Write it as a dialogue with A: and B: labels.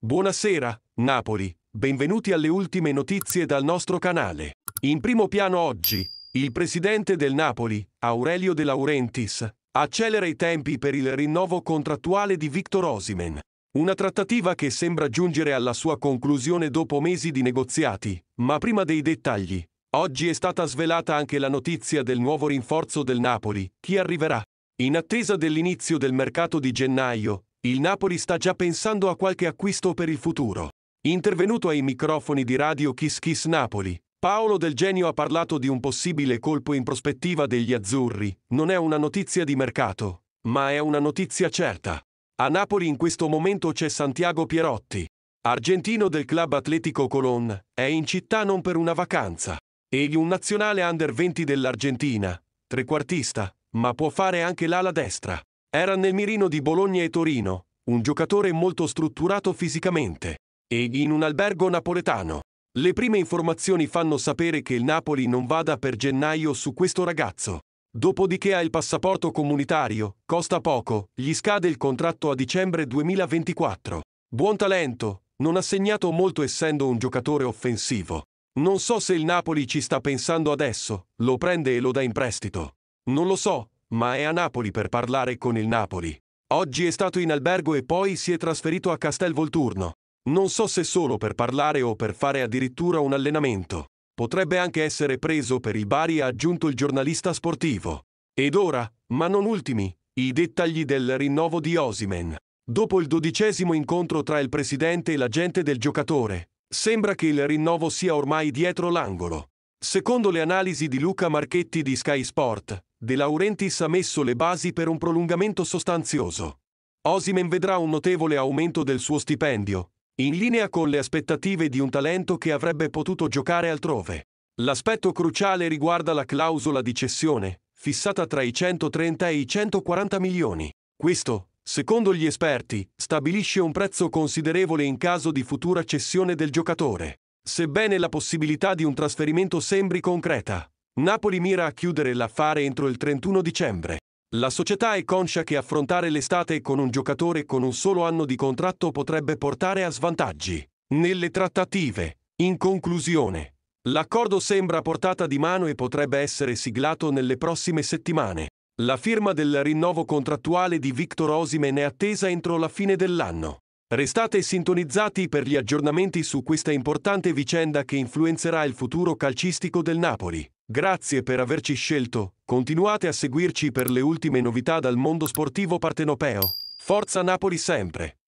A: Buonasera, Napoli. Benvenuti alle ultime notizie dal nostro canale. In primo piano oggi, il presidente del Napoli, Aurelio De Laurentiis, accelera i tempi per il rinnovo contrattuale di Victor Osimhen. Una trattativa che sembra giungere alla sua conclusione dopo mesi di negoziati, ma prima dei dettagli. Oggi è stata svelata anche la notizia del nuovo rinforzo del Napoli, chi arriverà. In attesa dell'inizio del mercato di gennaio, il Napoli sta già pensando a qualche acquisto per il futuro. Intervenuto ai microfoni di Radio Kiss Kiss Napoli, Paolo Del Genio ha parlato di un possibile colpo in prospettiva degli azzurri. Non è una notizia di mercato, ma è una notizia certa. A Napoli in questo momento c'è Santiago Pierotti, argentino del Club Atletico Colón, è in città non per una vacanza. Egli un nazionale under 20 dell'Argentina, trequartista, ma può fare anche l'ala destra. Era nel mirino di Bologna e Torino, un giocatore molto strutturato fisicamente. Egli in un albergo napoletano. Le prime informazioni fanno sapere che il Napoli non vada per gennaio su questo ragazzo. Dopodiché ha il passaporto comunitario, costa poco, gli scade il contratto a dicembre 2024. Buon talento, non ha segnato molto essendo un giocatore offensivo. Non so se il Napoli ci sta pensando adesso, lo prende e lo dà in prestito. Non lo so, ma è a Napoli per parlare con il Napoli. Oggi è stato in albergo e poi si è trasferito a Castelvolturno. Non so se solo per parlare o per fare addirittura un allenamento. Potrebbe anche essere preso per il Bari, ha aggiunto il giornalista sportivo. Ed ora, ma non ultimi, i dettagli del rinnovo di Osimhen. Dopo il 12° incontro tra il presidente e l'agente del giocatore, sembra che il rinnovo sia ormai dietro l'angolo. Secondo le analisi di Luca Marchetti di Sky Sport, De Laurentiis ha messo le basi per un prolungamento sostanzioso. Osimhen vedrà un notevole aumento del suo stipendio, in linea con le aspettative di un talento che avrebbe potuto giocare altrove. L'aspetto cruciale riguarda la clausola di cessione, fissata tra i 130 e i 140 milioni. Questo, secondo gli esperti, stabilisce un prezzo considerevole in caso di futura cessione del giocatore. Sebbene la possibilità di un trasferimento sembri concreta, Napoli mira a chiudere l'affare entro il 31 dicembre. La società è conscia che affrontare l'estate con un giocatore con un solo anno di contratto potrebbe portare a svantaggi nelle trattative. In conclusione, l'accordo sembra a portata di mano e potrebbe essere siglato nelle prossime settimane. La firma del rinnovo contrattuale di Victor Osimhen è attesa entro la fine dell'anno. Restate sintonizzati per gli aggiornamenti su questa importante vicenda che influenzerà il futuro calcistico del Napoli. Grazie per averci scelto, continuate a seguirci per le ultime novità dal mondo sportivo partenopeo. Forza Napoli sempre!